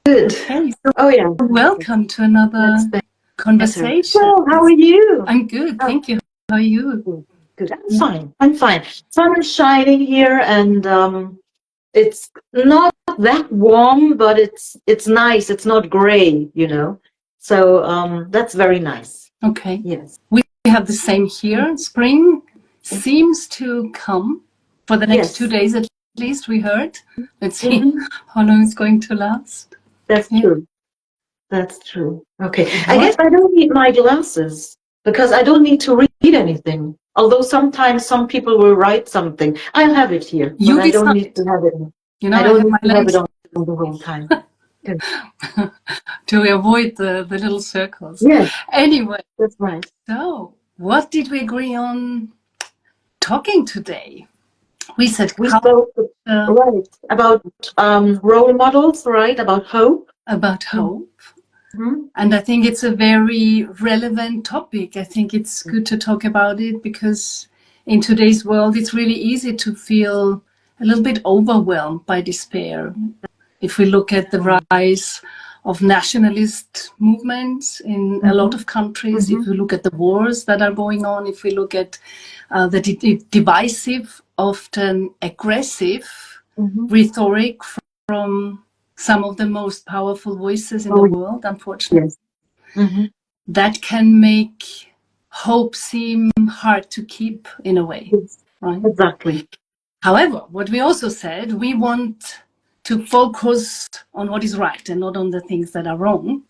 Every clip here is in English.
Good. Okay, so Oh yeah. welcome to another conversation. Well, how are you? I'm good, thank you. How are you? Good. I'm fine. I'm fine. Sun is shining here, and it's not that warm, but it's nice. It's not gray, you know. So that's very nice. Okay. Yes. We have the same here. Spring seems to come for the next 2 days at least, we heard. Let's see how long it's going to last. That's true. That's true. Okay. I guess I don't need my glasses because I don't need to read anything. Although sometimes some people will write something. I'll have it here, but I don't need to have it. You know, I don't need to have it on the whole time. To avoid the little circles. Yes. Anyway. That's right. So, what did we agree on talking today? We said we spoke right about role models, right? About hope. About hope. And I think it's a very relevant topic. I think it's good to talk about it because in today's world, it's really easy to feel a little bit overwhelmed by despair. If we look at the rise of nationalist movements in a lot of countries, if we look at the wars that are going on, if we look at the divisive, often aggressive rhetoric from some of the most powerful voices in the world, unfortunately, that can make hope seem hard to keep in a way, right? Exactly. However, what we also said, we want to focus on what is right and not on the things that are wrong.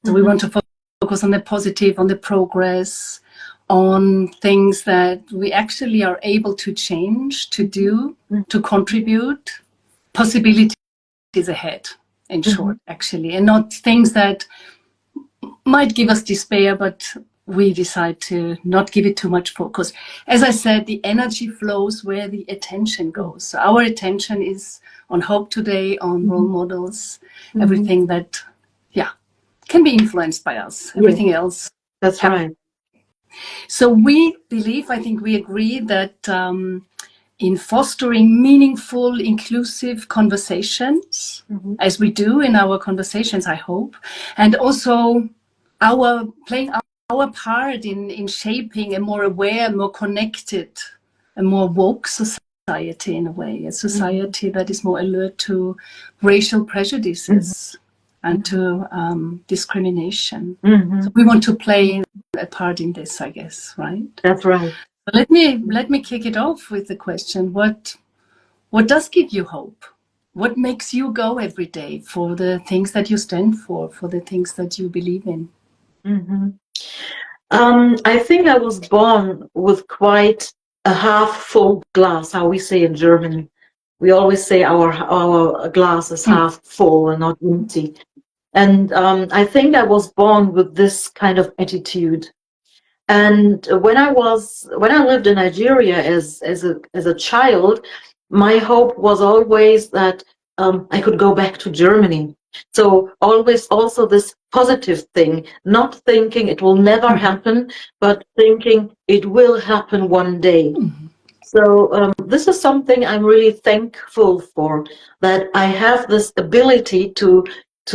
So we want to focus on the positive, on the progress, on things that we actually are able to change, to do, to contribute, possibilities ahead, in short, actually, and not things that might give us despair, but we decide to not give it too much focus. As I said, the energy flows where the attention goes. So our attention is on hope today, on role models, everything that, can be influenced by us. Everything else. That's right. So we believe, I think we agree that in fostering meaningful, inclusive conversations, as we do in our conversations, I hope, and also playing our part in shaping a more aware, more connected, a more woke society in a way, a society that is more alert to racial prejudices and to discrimination. So we want to play a part in this, I guess, right? That's right. Let me kick it off with the question: What does give you hope? What makes you go every day for the things that you stand for the things that you believe in? I think I was born with quite a half-full glass, how we say in Germany. We always say our glass is half full and not empty. And I think I was born with this kind of attitude. And when I lived in Nigeria as a child, my hope was always that I could go back to Germany. So always also this positive thing, not thinking it will never happen, but thinking it will happen one day. So this is something I'm really thankful for, that I have this ability to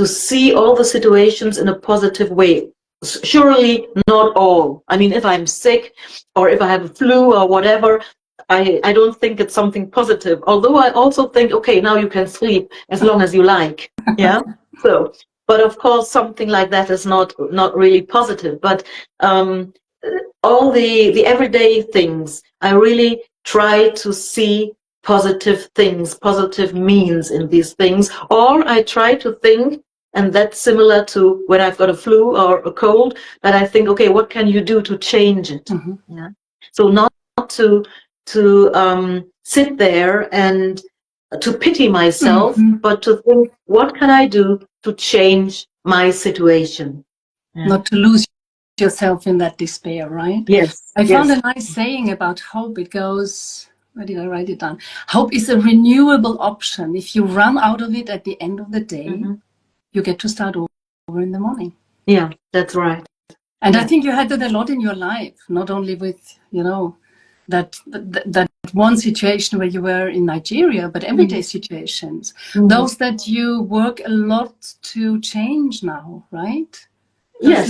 see all the situations in a positive way. Surely not all. I mean, if I'm sick or if I have a flu or whatever, I don't think it's something positive. Although I also think, okay, now you can sleep as long as you like. Yeah. So, but of course, something like that is not really positive. But all the everyday things, I really try to see positive things, positive means in these things, or I try to think. And that's similar to when I've got a flu or a cold, that I think, okay, what can you do to change it? Yeah. So not to sit there and to pity myself, but to think, what can I do to change my situation? Yeah. Not to lose yourself in that despair, right? Yes. I found a nice saying about hope. It goes, where did I write it down? Hope is a renewable option. If you run out of it at the end of the day, you get to start over in the morning. Yeah, that's right. And I think you had that a lot in your life, not only with, that one situation where you were in Nigeria, but everyday situations, those that you work a lot to change now, right? Those Yes.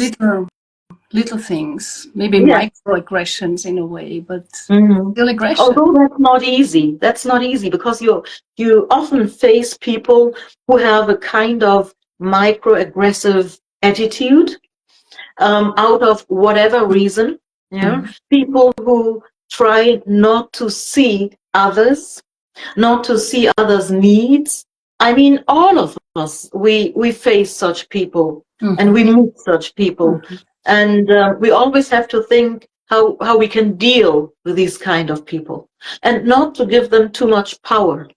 little things, maybe Yes. microaggressions in a way, but still aggression. Although that's not easy. That's not easy because you often face people who have a kind of microaggressive attitude out of whatever reason. Yeah, people who try not to see others, not to see others' needs. I mean, all of us, we face such people and we meet such people. And we always have to think how we can deal with these kind of people and not to give them too much power.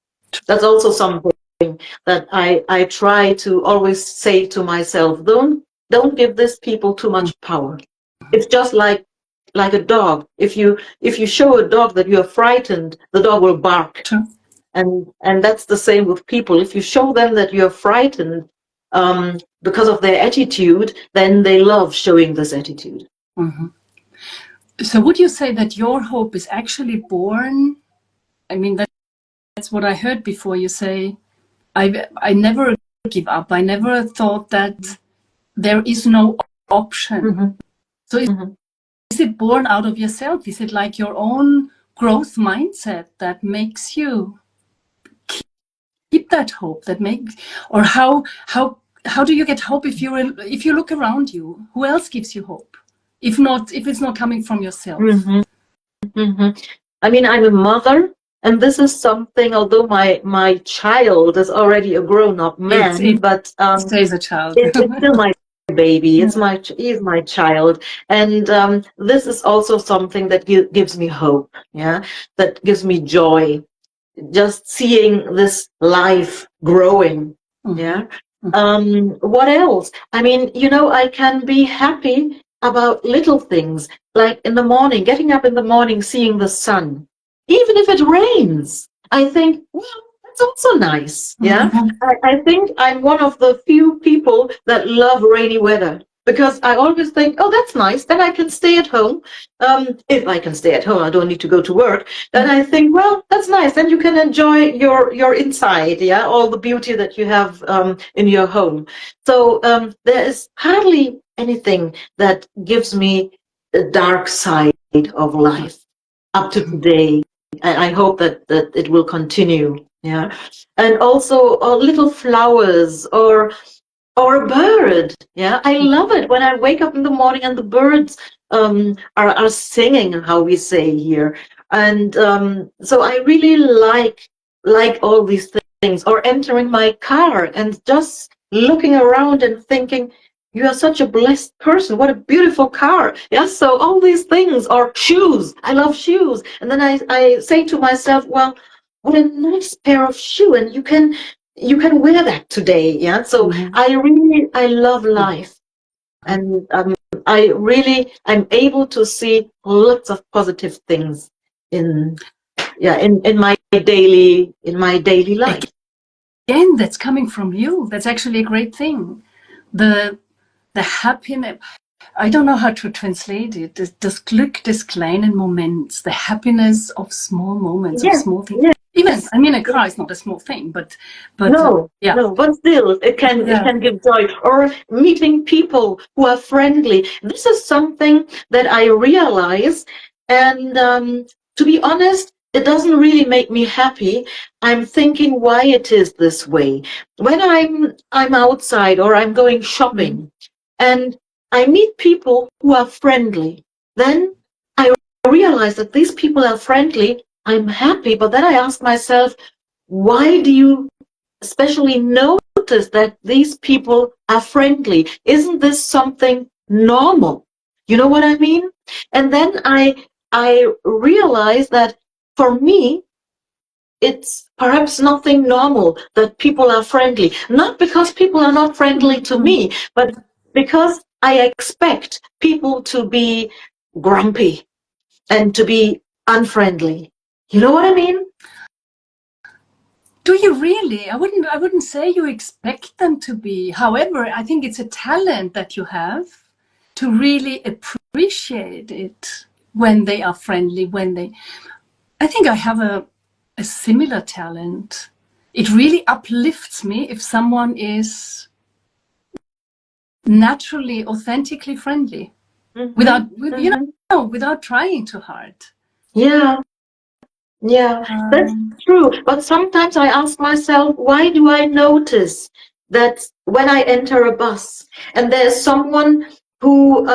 That's also something that I try to always say to myself, don't give these people too much power. It's just like a dog. If you show a dog that you're frightened, the dog will bark. True. And that's the same with people. If you show them that you're frightened because of their attitude, then they love showing this attitude. So would you say that your hope is actually born? I mean, that's what I heard before. You say, I never give up. I never thought that there is no option. So is it born out of yourself? Is it like your own growth mindset that makes you keep that hope? Or how do you get hope if you look around you? Who else gives you hope? If it's not coming from yourself. I mean, I'm a mother, and this is something. Although my child is already a grown-up man, but it stays a child. It's still my baby. He's my child, and this is also something that gives me hope. Yeah, that gives me joy. Just seeing this life growing. Yeah. What else? I mean, I can be happy about little things, like in the morning, getting up in the morning, seeing the sun. Even if it rains, I think, well, that's also nice. Yeah. I think I'm one of the few people that love rainy weather because I always think, oh, that's nice. Then I can stay at home. If I can stay at home, I don't need to go to work. Then I think, well, that's nice. Then you can enjoy your inside, yeah, all the beauty that you have in your home. So there is hardly anything that gives me the dark side of life up to today. And I hope that it will continue. Yeah, and also little flowers or a bird. Yeah, I love it when I wake up in the morning and the birds are singing, how we say here. And so I really like all these things, or entering my car and just looking around and thinking, you are such a blessed person. What a beautiful car. Yeah, so all these things, or shoes. I love shoes. And then I say to myself, well, what a nice pair of shoes, and you can wear that today. Yeah, so I love life, and I'm able to see lots of positive things in my daily life. Again, that's coming from you. That's actually a great thing. The happiness. I don't know how to translate it. Das Glück des kleinen Moments, the happiness of small moments, of small things. Yeah. Even, I mean, a car is not a small thing, but no, but still, it can give joy. Or meeting people who are friendly. This is something that I realize, and to be honest, it doesn't really make me happy. I'm thinking why it is this way. When I'm outside or I'm going shopping, and I meet people who are friendly, then I realize that these people are friendly. I'm happy, but then I ask myself, why do you especially notice that these people are friendly? Isn't this something normal? You know what I mean? And then I realize that for me, it's perhaps nothing normal that people are friendly. Not because people are not friendly to me, but because I expect people to be grumpy and to be unfriendly. You know what I mean? Do you really? I wouldn't say you expect them to be. However, I think it's a talent that you have to really appreciate it when they are friendly, I think I have a similar talent. It really uplifts me if someone is naturally, authentically friendly, without trying too hard. Yeah, that's true. But sometimes I ask myself, why do I notice that when I enter a bus and there's someone who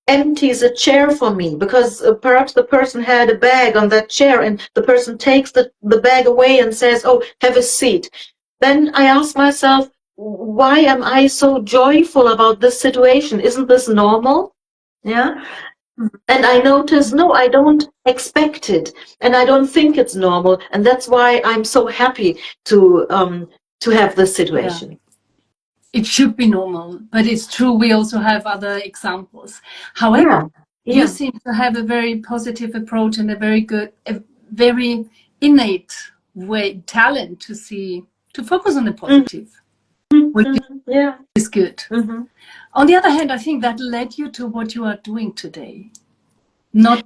empties a chair for me because perhaps the person had a bag on that chair and the person takes the bag away and says, oh, have a seat. Then I ask myself, why am I so joyful about this situation? Isn't this normal? Yeah. And I notice, no, I don't expect it, and I don't think it's normal, and that's why I'm so happy to have this situation. Yeah. It should be normal, but it's true. We also have other examples. However, you seem to have a very positive approach and a very innate talent to focus on the positive, which is good. On the other hand, I think that led you to what you are doing today. Not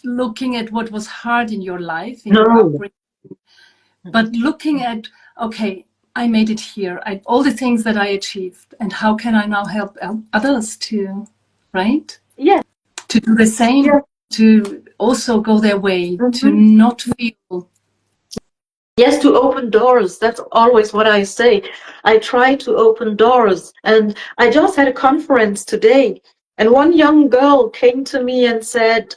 looking at what was hard in your life, in your upbringing, but looking at, okay, I made it here. All the things that I achieved, and how can I now help others to, right? Yeah. To do the same, to also go their way, to not feel. Yes, to open doors. That's always what I say. I try to open doors. And I just had a conference today, and one young girl came to me and said,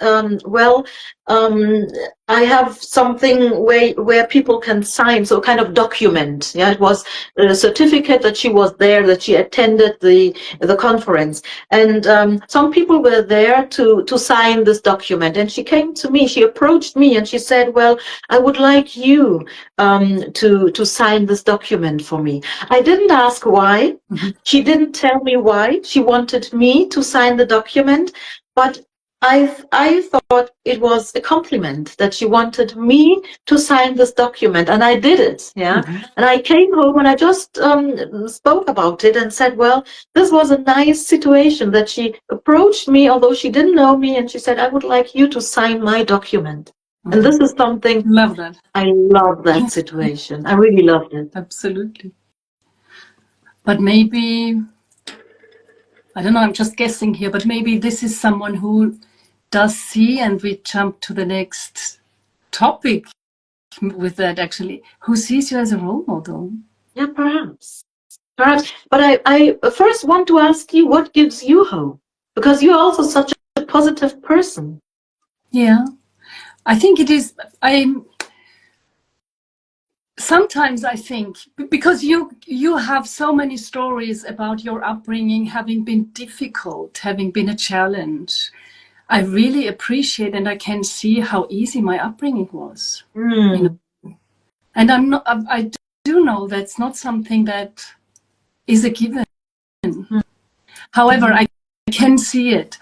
I have something where people can sign, so kind of document. Yeah, it was a certificate that she was there, that she attended the conference. And some people were there to sign this document. And she came to me, she approached me and she said, well, I would like you to sign this document for me. I didn't ask why. She didn't tell me why. She wanted me to sign the document, but I thought it was a compliment that she wanted me to sign this document, and I did it. Yeah, and I came home and I just spoke about it and said, well, this was a nice situation that she approached me, although she didn't know me, and she said, I would like you to sign my document. And this is something. Love that. I love that situation. I really loved it. Absolutely. But maybe, I don't know, I'm just guessing here, but maybe this is someone who does see, and we jump to the next topic with that actually, who sees you as a role model. Yeah, perhaps. But I first want to ask you, what gives you hope? Because you're also such a positive person. Yeah, I think it is. Sometimes I think, because you have so many stories about your upbringing having been difficult, having been a challenge. I really appreciate, and I can see how easy my upbringing was. You know? And I do know that's not something that is a given. However, I can see it.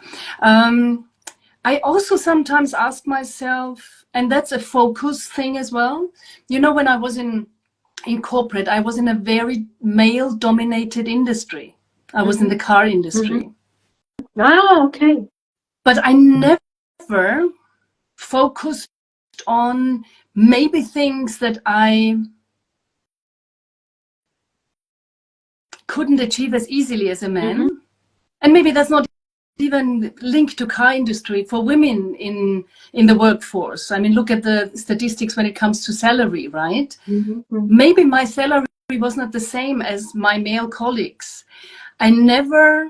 I also sometimes ask myself, and that's a focus thing as well. You know, when I was in corporate, I was in a very male-dominated industry. I was in the car industry. Ah, okay. But I never focused on maybe things that I couldn't achieve as easily as a man. And maybe that's not even linked to car industry for women in the workforce. I mean, look at the statistics when it comes to salary, right? Maybe my salary was not the same as my male colleagues. I never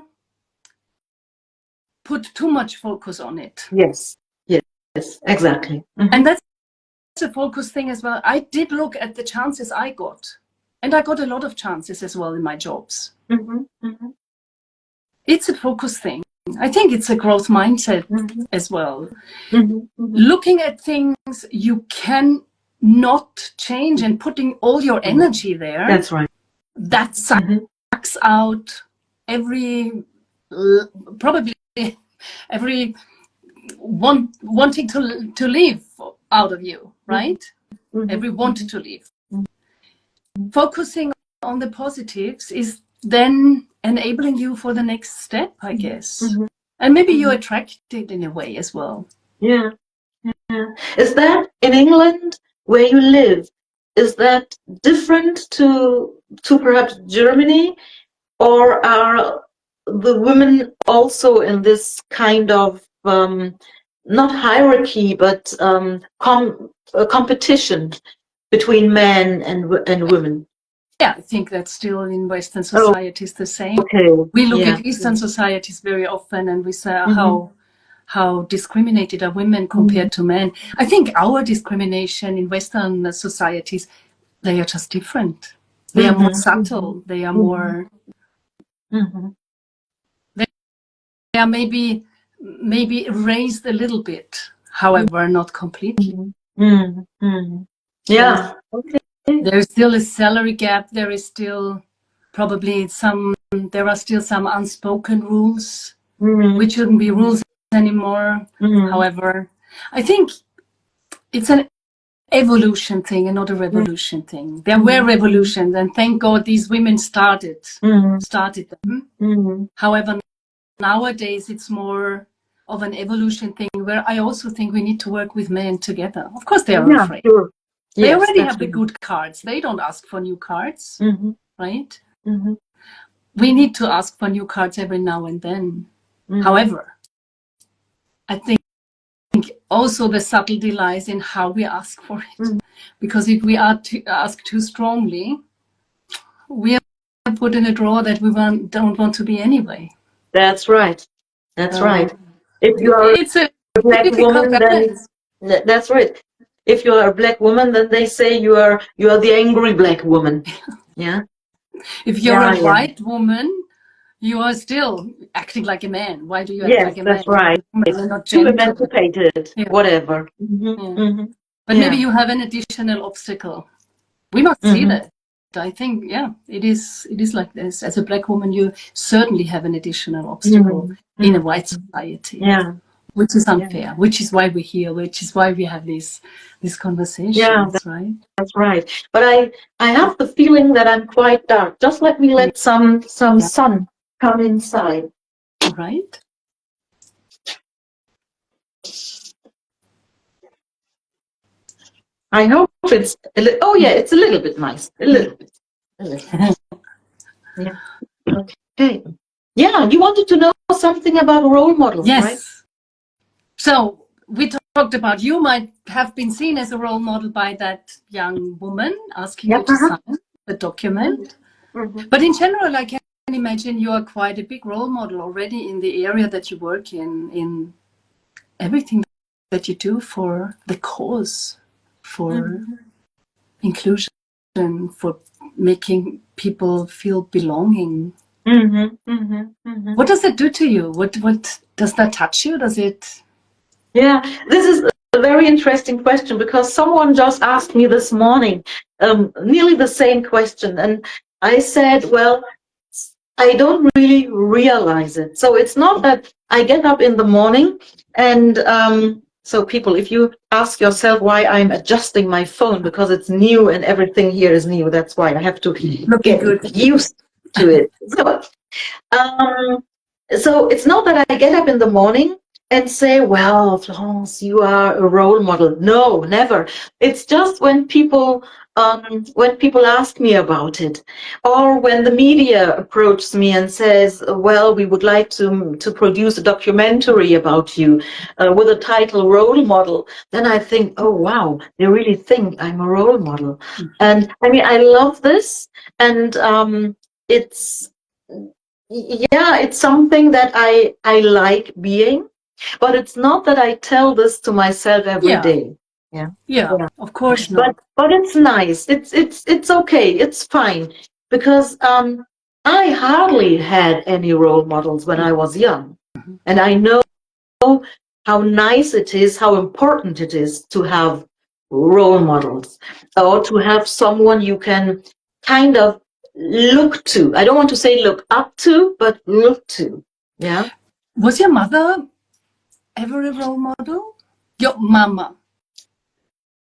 put too much focus on it. Yes, exactly. And that's a focus thing as well. I did look at the chances I got, and I got a lot of chances as well in my jobs. It's a focus thing. I think it's a growth mindset as well. Looking at things you can not change and putting all your energy there. That's right. That sucks out probably every wanting to leave out of you, right? Every want to leave. Focusing on the positives is then enabling you for the next step, I guess. And maybe you're attracted in a way as well. Yeah. Is that in England where you live? Is that different to perhaps Germany, or are the women also in this kind of not hierarchy but competition between men and women? Yeah, I think that's still in Western societies the same. Okay. We look at Eastern societies very often and we say how discriminated are women compared to men. I think our discrimination in Western societies, they are just different. They are more subtle. They are more. They are maybe erased a little bit. However, not completely. Yeah. There is still a salary gap. There is still probably there are still some unspoken rules, which shouldn't be rules anymore. However, I think it's an evolution thing and not a revolution thing. There were revolutions, and thank God these women started them. However, nowadays it's more of an evolution thing where I also think we need to work with men together. Of course, they are afraid. Sure. They already have the good cards. They don't ask for new cards, right? We need to ask for new cards every now and then. However, I think also the subtlety lies in how we ask for it. Because if we ask too strongly, we are put in a drawer that we don't want to be anyway. That's right. That's right. If you are it's a black woman, then that's right. If you are a black woman, then they say you are the angry black woman. Yeah. If you're a white woman, you are still acting like a man. Why do you act like a man? That's right. You're not too emancipated. Whatever. But maybe you have an additional obstacle. We must see that. I think, it is like this. As a black woman, you certainly have an additional obstacle in a white society. Yeah. Which is unfair, which is why we're here, which is why we have these conversations, right? That's right. But I have the feeling that I'm quite dark. Just let me let some sun come inside. Right. I hope it's it's a little bit nice. A little bit. Yeah. Okay. Yeah, you wanted to know something about role models, right? So we talked about you might have been seen as a role model by that young woman asking you to sign the document. But in general, I can imagine you are quite a big role model already in the area that you work in everything that you do for the cause, for inclusion, for making people feel belonging. What does it do to you? What does that touch you? Does it? Yeah, this is a very interesting question because someone just asked me this morning nearly the same question, and I said, well, I don't really realize it. So it's not that I get up in the morning and so people, if you ask yourself why I'm adjusting my phone because it's new and everything here is new, that's why I have to get used to it. So it's not that I get up in the morning and say, well, Florence, you are a role model. No, never. It's just when people ask me about it, or when the media approaches me and says, well, we would like to produce a documentary about you with a title role model, then I think, oh, wow, they really think I'm a role model. And I mean, I love this. And it's something that I like being, but it's not that I tell this to myself every day. Yeah, of course not. But it's nice. It's okay. It's fine because I hardly had any role models when I was young, and I know how nice it is, how important it is to have role models or to have someone you can kind of look to. I don't want to say look up to, but look to. Yeah. Was your mother ever a role model? Your mama?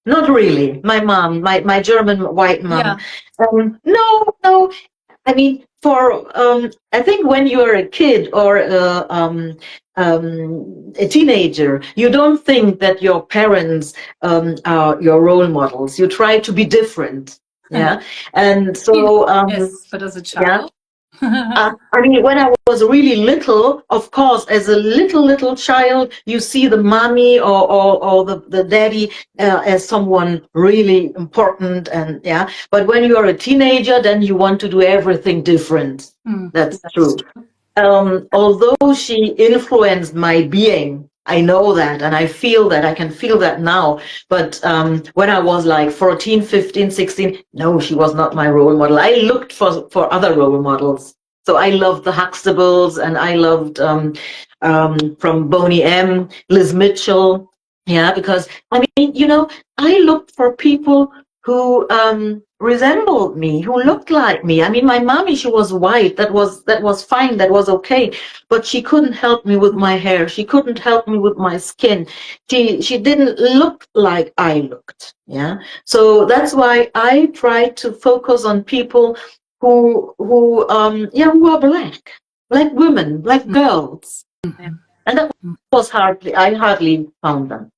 Not really. My mom, my German white mom. Yeah. No. I mean, I think when you're a kid or a teenager, you don't think that your parents are your role models. You try to be different. Yeah. And so, yes, but as a yeah. child. I mean, when I was really little, of course, as a little child, you see the mommy or the daddy as someone really important, and yeah. But when you are a teenager, then you want to do everything different. That's true. Although she influenced my being, I know that, and I feel that, I can feel that now. But when I was like 14, 15, 16, no, she was not my role model. I looked for other role models. So I loved the Huxtables, and I loved from Boney M, Liz Mitchell. Yeah, because I mean, you know, I looked for people who resembled me, who looked like me. I mean, my mommy, she was white. That was fine. That was okay. But she couldn't help me with my hair. She couldn't help me with my skin. She didn't look like I looked. Yeah. So that's why I try to focus on people who are black women, black girls. And that was I hardly found them.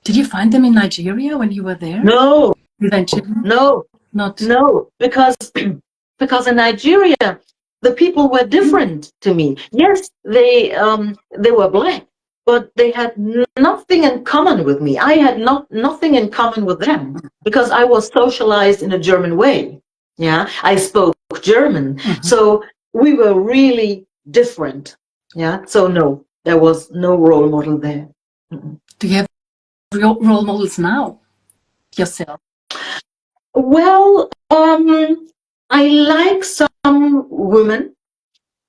Did you find them in Nigeria when you were there? No. Eventually? No. Not. No, because in Nigeria, the people were different to me. Yes, they were black, but they had nothing in common with me. I had nothing in common with them because I was socialized in a German way. Yeah, I spoke German, so we were really different. Yeah, so no, there was no role model there. Do you have role models now yourself? Well, I like some women,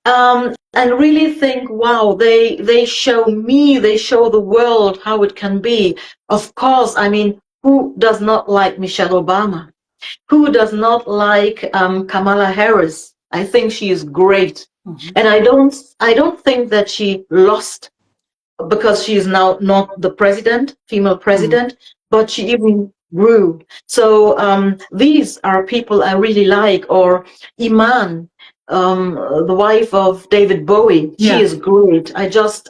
and really think, wow, they show me, they show the world how it can be. Of course, I mean, who does not like Michelle Obama? Who does not like Kamala Harris? I think she is great, and I don't think that she lost because she is now not the president, female president, but she even grew. So these are people I really like. Or Iman, the wife of David Bowie. She is great. I just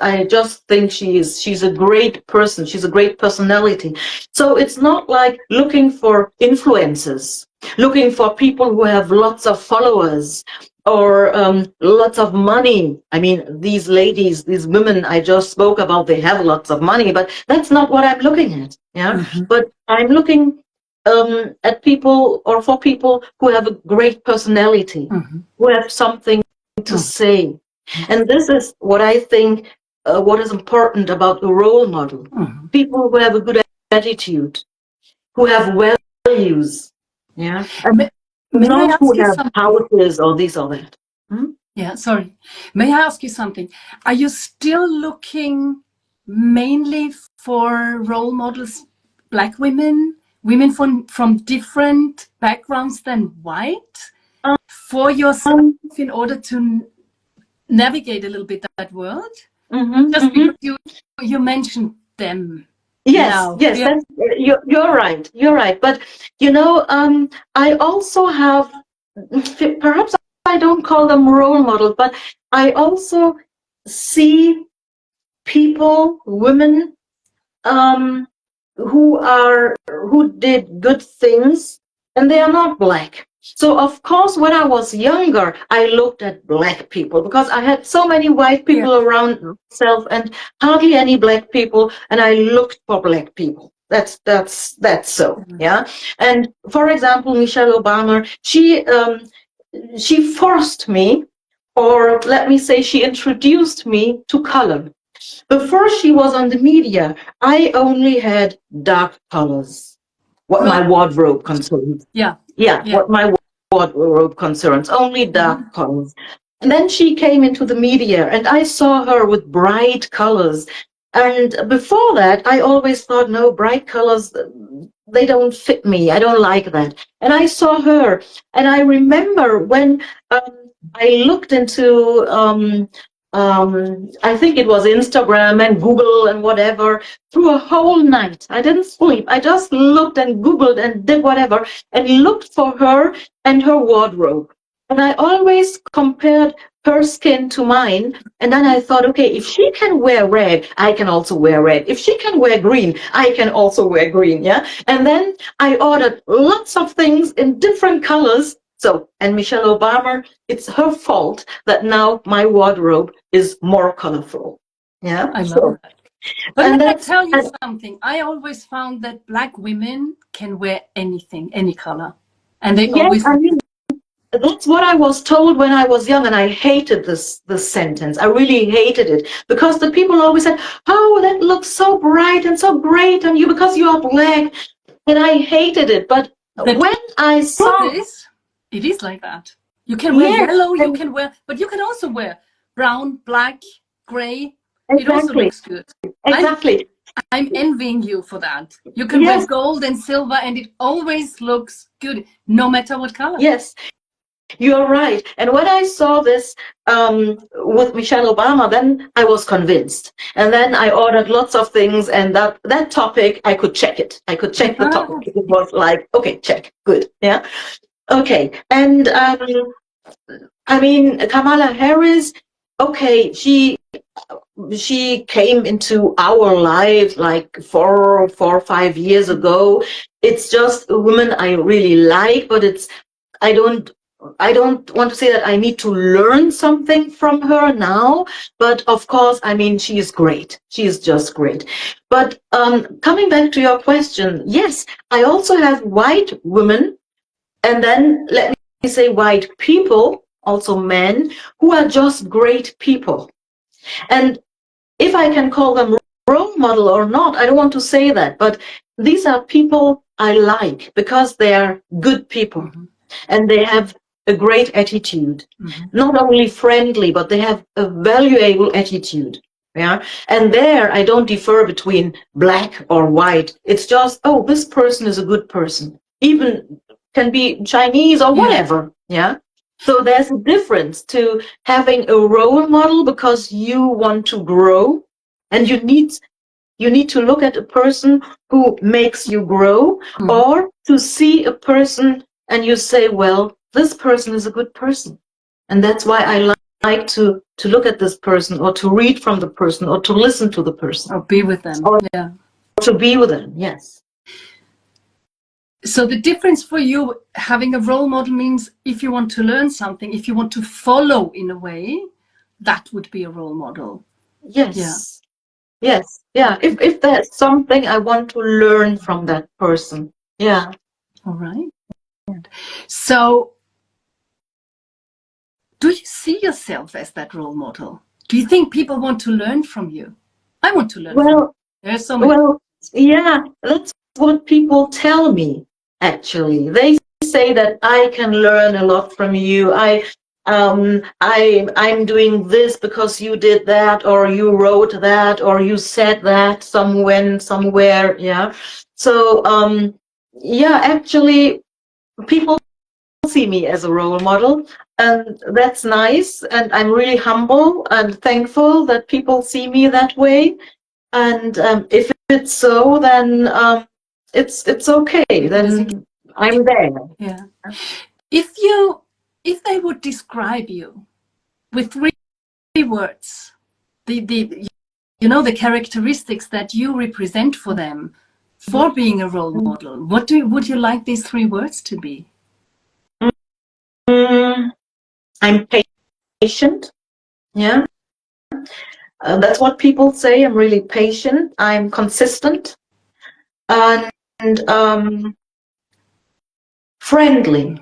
think she's a great person. She's a great personality. So it's not like looking for influencers, looking for people who have lots of followers or lots of money. I mean, these ladies, these women I just spoke about, they have lots of money, but that's not what I'm looking at. Yeah, but I'm looking at people, or for people who have a great personality, who have something to say. And this is what I think what is important about a role model. People who have a good attitude, who have values. Yeah. And not who have houses or this or that. Yeah, sorry. May I ask you something? Are you still looking mainly for role models, black women, women from different backgrounds than white, for yourself in order to navigate a little bit that world? Just because you mentioned them. Yes, yes, you're right. You're right. But you know, I also have, perhaps I don't call them role models, but I also see people, women, who did good things, and they are not black. So of course, when I was younger, I looked at black people because I had so many white people around myself and hardly any black people, and I looked for black people. That's so. Yeah. And for example, Michelle Obama, she forced me, or let me say, she introduced me to color. Before she was on the media, I only had dark colors, what my wardrobe concerns. What my wardrobe concerns, only dark colors. And then she came into the media, and I saw her with bright colors. And before that, I always thought, no, bright colors, they don't fit me. I don't like that. And I saw her, and I remember when I looked into I think it was Instagram and Google and whatever, through a whole night. I didn't sleep. I just looked and Googled and did whatever and looked for her and her wardrobe. I always compared her skin to mine. And then I thought, okay, if she can wear red, I can also wear red. If she can wear green, I can also wear green. Yeah. And then I ordered lots of things in different colors. So, and Michelle Obama, it's her fault that now my wardrobe is more colorful. Yeah. I love that. But And let me tell you something. I always found that Black women can wear anything, any color. And they always... I mean, that's what I was told when I was young, and I hated this sentence. I really hated it, because the people always said, oh, that looks so bright and so great on you because you are Black. And I hated it. But when I saw this, it is like that. You can wear yellow, you can wear, but you can also wear brown, black, gray. Exactly. It also looks good. Exactly. I'm envying you for that. You can wear gold and silver and it always looks good, no matter what color. Yes, you're right. And when I saw this with Michelle Obama, then I was convinced. And then I ordered lots of things, and that topic, I could check it. I could check the topic. It was like, okay, check, good. Yeah. Okay. And I mean, Kamala Harris, okay, she came into our lives like 4 or 5 years ago. It's just a woman I really like, but I don't want to say that I need to learn something from her now, but of course, I mean, she is great. She is just great. But coming back to your question, yes, I also have white women, and then let me say white people, also men, who are just great people. And if I can call them role model or not, I don't want to say that, but these are people I like because they are good people. Mm-hmm. And they have a great attitude, not only friendly, but they have a valuable attitude. Yeah. And there I don't differ between Black or white. It's just, oh, this person is a good person, even can be Chinese or whatever. Yeah. So there's a difference to having a role model because you want to grow, and you need to look at a person who makes you grow, or to see a person and you say, well, this person is a good person. And that's why I like to look at this person, or to read from the person, or to listen to the person. Or be with them. Or to be with them, yes. So the difference for you, having a role model, means if you want to learn something, if you want to follow in a way, that would be a role model. Yes. Yeah. Yes. Yeah. If there's something I want to learn from that person. Yeah. All right. So do you see yourself as that role model? Do you think people want to learn from you? I want to learn from you. There's so many. Well, yeah, that's what people tell me, actually. They say that I can learn a lot from you. I'm doing this because you did that, or you wrote that, or you said that somewhere. Yeah. So, yeah, actually, people see me as a role model, and that's nice. And I'm really humble and thankful that people see me that way. And if it's so, then it's okay. Then I'm there. Yeah. If they would describe you with three words, the characteristics that you represent for them for being a role model, would you like these 3 words to be? I'm patient. Yeah. That's what people say. I'm really patient. I'm consistent. And friendly.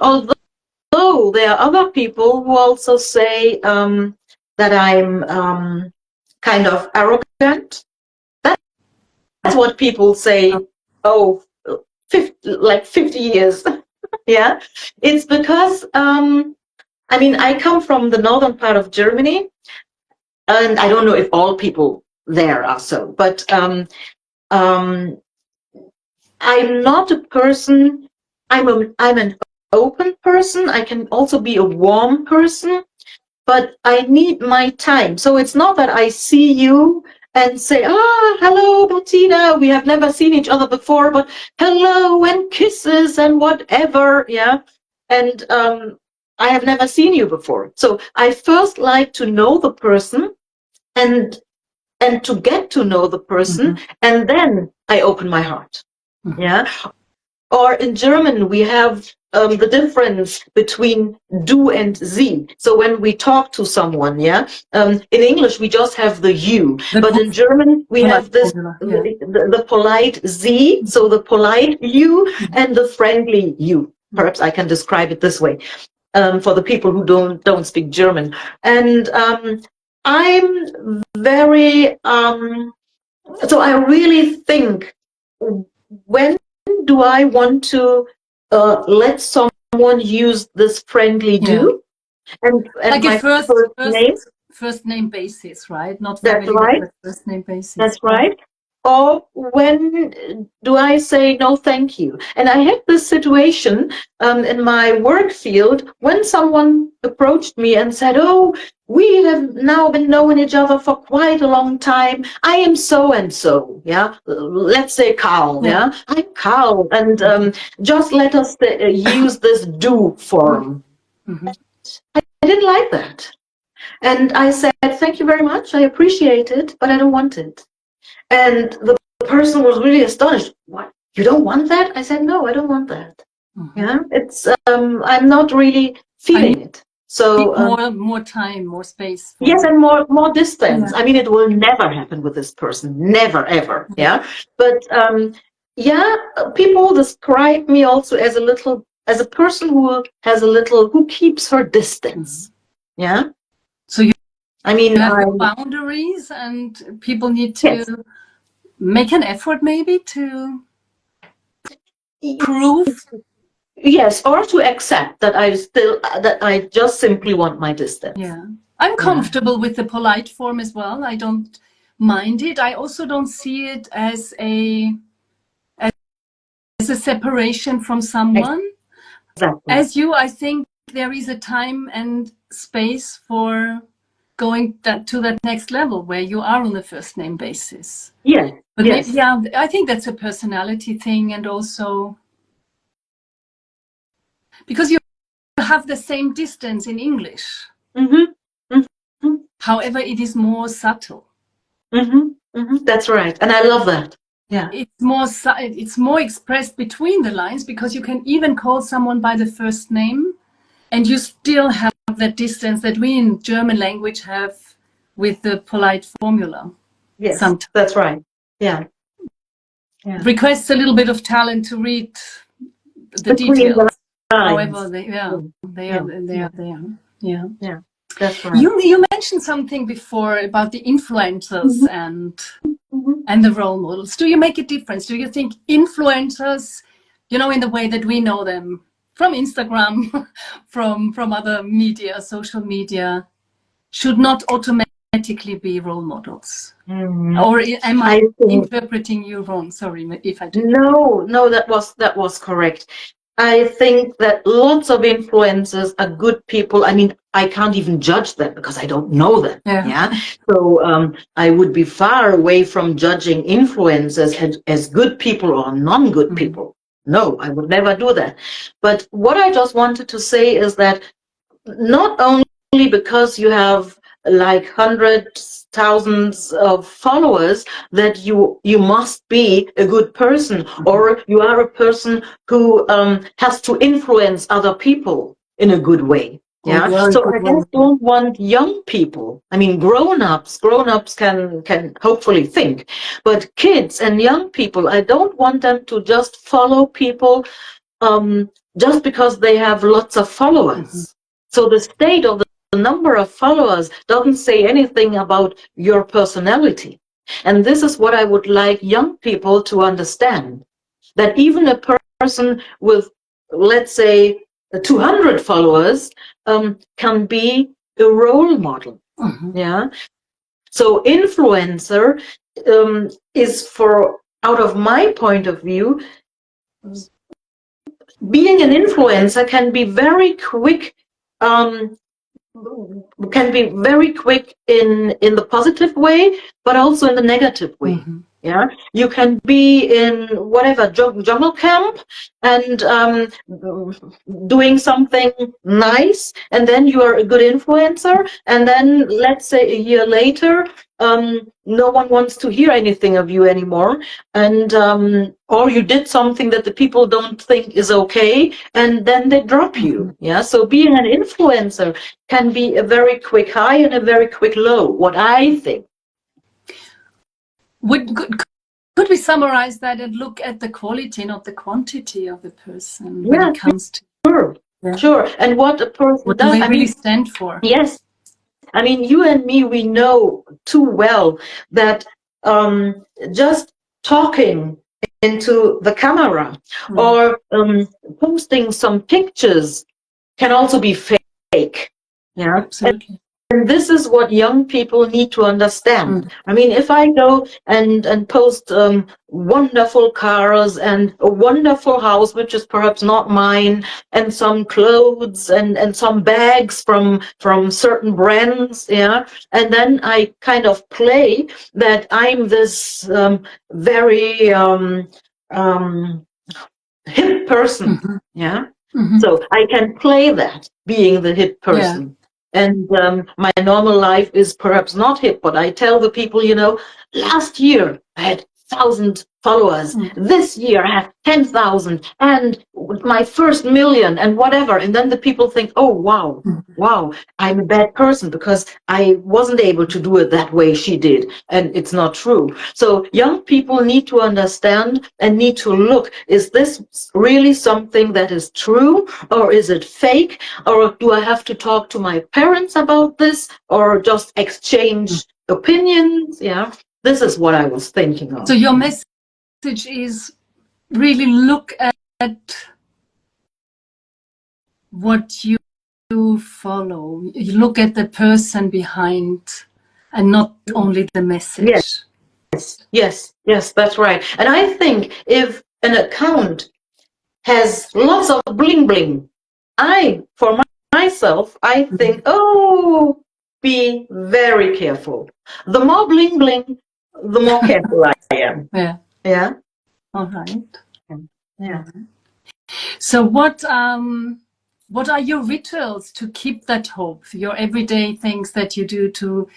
Although there are other people who also say that I'm kind of arrogant. That's what people say, 50 years. Yeah. It's because, I mean, I come from the northern part of Germany, and I don't know if all people there are so, but I'm not a person, I'm an open person. I can also be a warm person, but I need my time. So it's not that I see you and say, hello, Bettina, we have never seen each other before, but hello, and kisses and whatever. Yeah. And I have never seen you before. So I first like to know the person and to get to know the person, and then I open my heart. Yeah. Or in German, we have the difference between du and sie. So when we talk to someone, in English, we just have the you. But in German, we have this, the polite sie, so the polite you and the friendly you. Perhaps I can describe it this way for the people who don't speak German. And I'm very, so I really think, when do I want to let someone use this friendly do? And like my first name basis, right? Not that's family, right. but first name basis. That's right. Or when do I say no, thank you? And I had this situation in my work field when someone approached me and said, "Oh, we have now been knowing each other for quite a long time. I am so and so, yeah. Let's say Carl, yeah. I'm Carl, and just let us use this do form." I didn't like that, and I said, "Thank you very much. I appreciate it, but I don't want it." And the person was really astonished. "What? You don't want that?" I said, "No, I don't want that." Yeah, it's I'm not really feeling it. So more time, more space. Yes, and more distance. I mean, it will never happen with this person, never ever. Yeah, but people describe me also as a person who keeps her distance. Yeah. So you have boundaries, and people need to make an effort maybe to prove. Yes, or to accept that I just simply want my distance. Yeah, I'm comfortable with the polite form as well. I don't mind it. I also don't see it as a separation from someone. Exactly. As you, I think there is a time and space for going to that next level where you are on the first name basis. Yeah. But maybe, I think that's a personality thing, and also because you have the same distance in English. However, it is more subtle. That's right, and I love that. Yeah, it's more expressed between the lines, because you can even call someone by the first name, and you still have that distance that we in German language have with the polite formula. Yes, that's right. Yeah. It requests a little bit of talent to read the details. However, they are there. Yeah, that's right. You mentioned something before about the influencers and the role models. Do you make a difference? Do you think influencers, in the way that we know them from Instagram, from other media, social media, should not automatically be role models? Or am I interpreting you wrong? Sorry if I do. No, that was correct. I think that lots of influencers are good people. I mean, I can't even judge them because I don't know them. Yeah. So I would be far away from judging influencers as good people or non-good people. No, I would never do that. But what I just wanted to say is that not only because you have like hundreds, thousands of followers that you must be a good person, or you are a person who has to influence other people in a good way. Yeah. So I just don't want young people. I mean, grown-ups can hopefully think, but kids and young people, I don't want them to just follow people just because they have lots of followers. So the state of the number of followers doesn't say anything about your personality. And this is what I would like young people to understand, that even a person with, let's say, 200 followers can be a role model. Yeah. So influencer is, out of my point of view, being an influencer can be very quick in the positive way, but also in the negative way. Yeah, you can be in whatever jungle camp and doing something nice, and then you are a good influencer, and then let's say a year later, no one wants to hear anything of you anymore, and or you did something that the people don't think is okay, and then they drop you. Yeah, so being an influencer can be a very quick high and a very quick low, what I think. Could we summarize that and look at the quality, not the quantity of the person when it comes to... Sure. And what a person what does, do they really stand for? Yes. I mean, you and me, we know too well that just talking into the camera or posting some pictures can also be fake. Yeah, absolutely. And this is what young people need to understand. I mean, if I go and post wonderful cars and a wonderful house, which is perhaps not mine, and some clothes and some bags from certain brands, yeah, and then I kind of play that I'm this very hip person, yeah. So I can play that being the hip person. Yeah. And my normal life is perhaps not hip, but I tell the people, you know, last year I had 1,000 followers. This year I have 10,000 and my first million and whatever. And then the people think, oh, wow, wow, I'm a bad person because I wasn't able to do it that way she did. And it's not true. So young people need to understand and need to look, is this really something that is true, or is it fake? Or do I have to talk to my parents about this, or just exchange opinions? Yeah, this is what I was thinking of. So your message is really look at what you follow. You look at the person behind and not only the message. Yes, that's right. And I think if an account has lots of bling bling, for myself, I think, oh, be very careful. The more bling bling, the more careful I am. Yeah. All right. Yeah. So what are your rituals to keep that hope? Your everyday things that you do to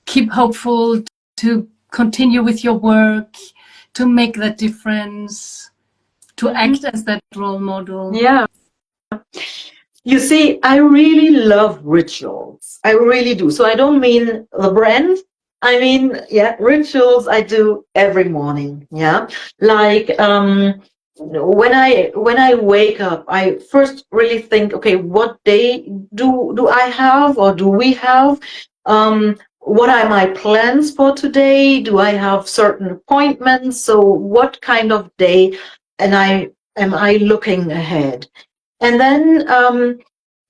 keep hopeful, to continue with your work, to make that difference, to act as that role model? Yeah. You see, I really love rituals. I really do. So I don't mean the brand. I mean, rituals I do every morning. Yeah. Like when I wake up, I first really think, okay, what day do I have, or do we have? What are my plans for today? Do I have certain appointments? So what kind of day am I looking ahead? And then,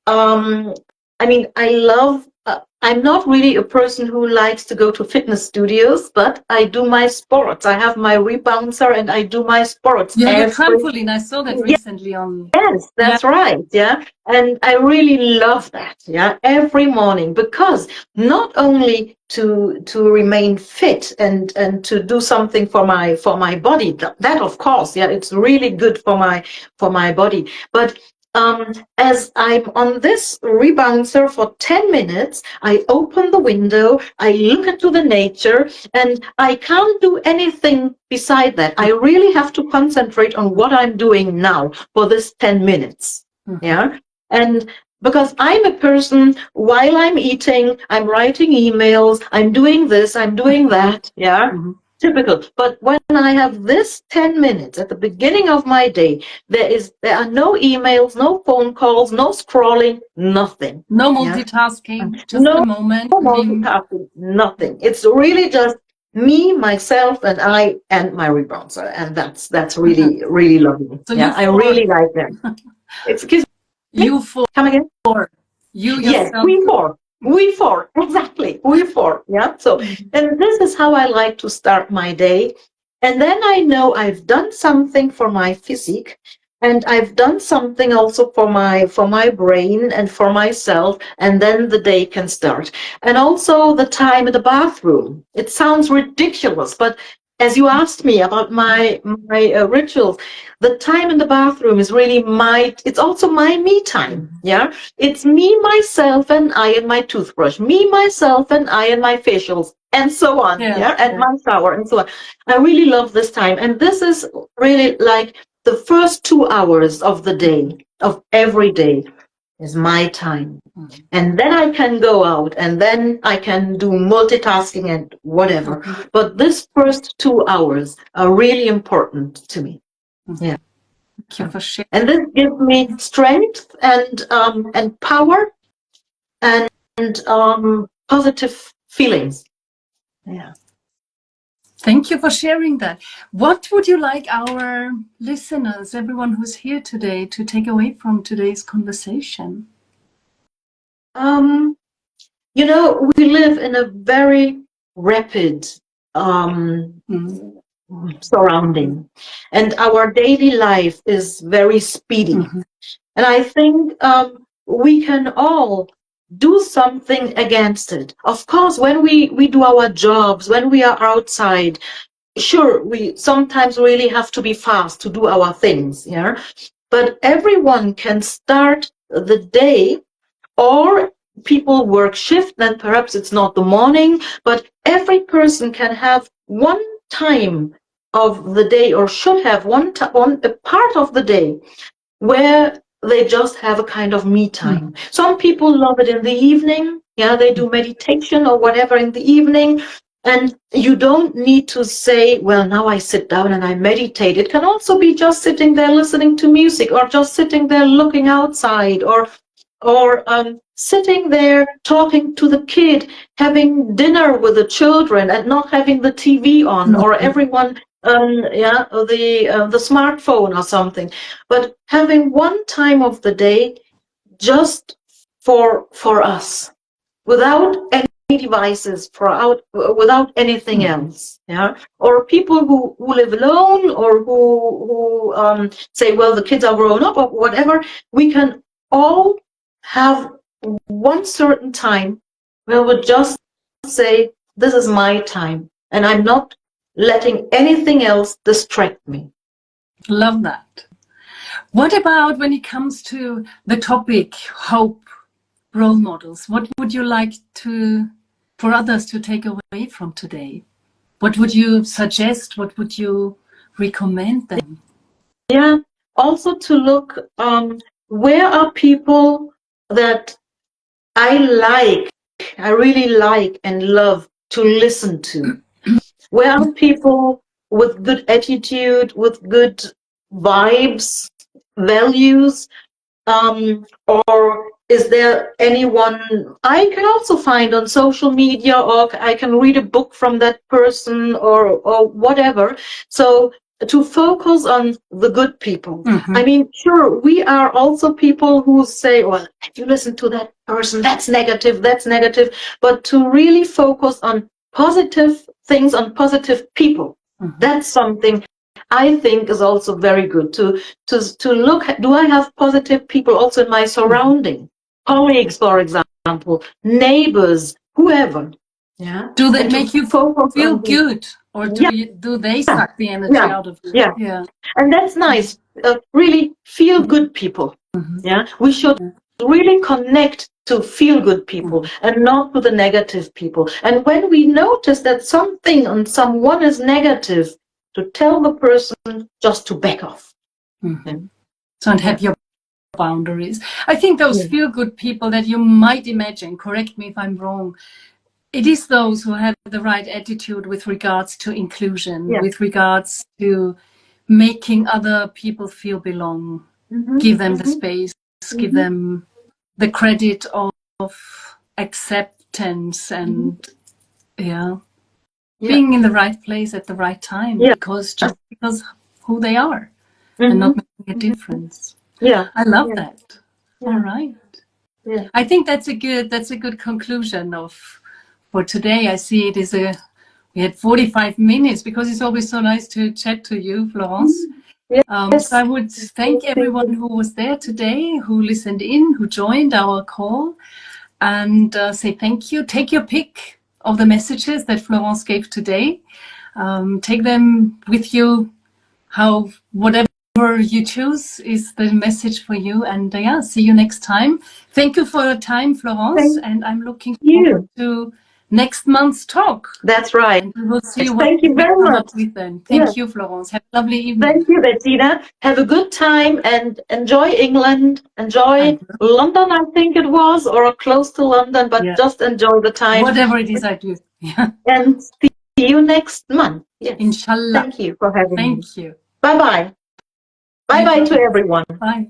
I mean, I love, I'm not really a person who likes to go to fitness studios, but I do my sports. I have my rebouncer and I do my sports. Yeah, your trampoline, I saw that recently on. Yes, that's right. Yeah. And I really love that. Yeah. Every morning, because not only to remain fit and to do something for my body, that of course, yeah, it's really good for my body. But as I'm on this rebouncer for 10 minutes, I open the window, I look into the nature, and I can't do anything beside that. I really have to concentrate on what I'm doing now for this 10 minutes. Yeah. And because I'm a person, while I'm eating, I'm writing emails, I'm doing this, I'm doing that. Yeah. Typical. But when I have this 10 minutes at the beginning of my day, there are no emails, no phone calls, no scrolling, nothing. No multitasking, just no a moment. No multitasking, nothing. It's really just me, myself, and I, and my rebouncer. And that's really, really lovely. So I really like them. Excuse me? You four. Come again? You yourself. Yes, we four, exactly, we four, yeah. So, and this is how I like to start my day. And then I know I've done something for my physique, and I've done something also for my brain and for myself, and then the day can start. And also the time in the bathroom. It sounds ridiculous, but as you asked me about my rituals, the time in the bathroom is really it's also my me time. Yeah, it's me, myself, and I and my toothbrush, me, myself, and I and my facials, and so on. Yeah, and my shower, and so on. I really love this time, and this is really like the first 2 hours of the day, of every day, is my time. And then I can go out, and then I can do multitasking and whatever. But this first 2 hours are really important to me. Yeah. Thank you for sharing. And this gives me strength and power and positive feelings. Yeah. Thank you for sharing that. What would you like our listeners, everyone who's here today, to take away from today's conversation? You know, we live in a very rapid surrounding, and our daily life is very speedy. And I think we can all do something against it. Of course, when we do our jobs, when we are outside, sure, we sometimes really have to be fast to do our things, yeah. But everyone can start the day, or people work shift, then perhaps it's not the morning, but every person can have one time of the day, or should have one a part of the day where they just have a kind of me time. Some people love it in the evening. Yeah, they do meditation or whatever in the evening. And you don't need to say, well, now I sit down and I meditate. It can also be just sitting there listening to music, or just sitting there looking outside, or sitting there talking to the kid, having dinner with the children and not having the TV on, or everyone the smartphone or something, but having one time of the day just for us, without any devices, without anything else. Yeah, or people who live alone, or who say, well, the kids are grown up, or whatever. We can all have one certain time where we'll just say, this is my time, and I'm not letting anything else distract me. Love that. What about when it comes to the topic, hope, role models? What would you like for others to take away from today? What would you suggest? What would you recommend them? Yeah, also to look, where are people that I really like and love to listen to? Where are people with good attitude, with good vibes, values? Or is there anyone I can also find on social media, or I can read a book from that person, or whatever? So to focus on the good people. I mean, sure, we are also people who say, well, if you listen to that person, that's negative. But to really focus on positive things, on positive people, that's something I think is also very good to look at. Do I have positive people also in my surrounding? Colleagues, for example, neighbors, whoever. Yeah. Do they make you feel good, or do they suck the energy out of you? Yeah. And that's nice. Really feel good people. Yeah. We should really connect to feel good people and not to the negative people. And when we notice that something and someone is negative, to tell the person just to back off. So, and have your boundaries. I think those feel-good people that you might imagine, correct me if I'm wrong, it is those who have the right attitude with regards to inclusion, with regards to making other people feel belong, give them the space, give them the credit of acceptance, and being in the right place at the right time, because who they are, and not making a difference. I love that. All right. I think that's a good conclusion for today. I see it is we had 45 minutes, because it's always so nice to chat to you, Florence. So I would thank everyone who was there today, who listened in, who joined our call, and say thank you. Take your pick of the messages that Florence gave today. Take them with you, whatever you choose is the message for you. And see you next time. Thank you for your time, Florence. And I'm looking forward to next month's talk. That's right. And we will see what Thank you we very come much. up with then. Thank you, Florence. Have a lovely evening. Thank you, Bettina. Have a good time and enjoy England. Enjoy London, I think it was, or close to London, but just enjoy the time. Whatever it is I do. And see you next month. Yes. Inshallah. Thank you for having me. Thank you. Bye-bye. Bye-bye to everyone. Bye.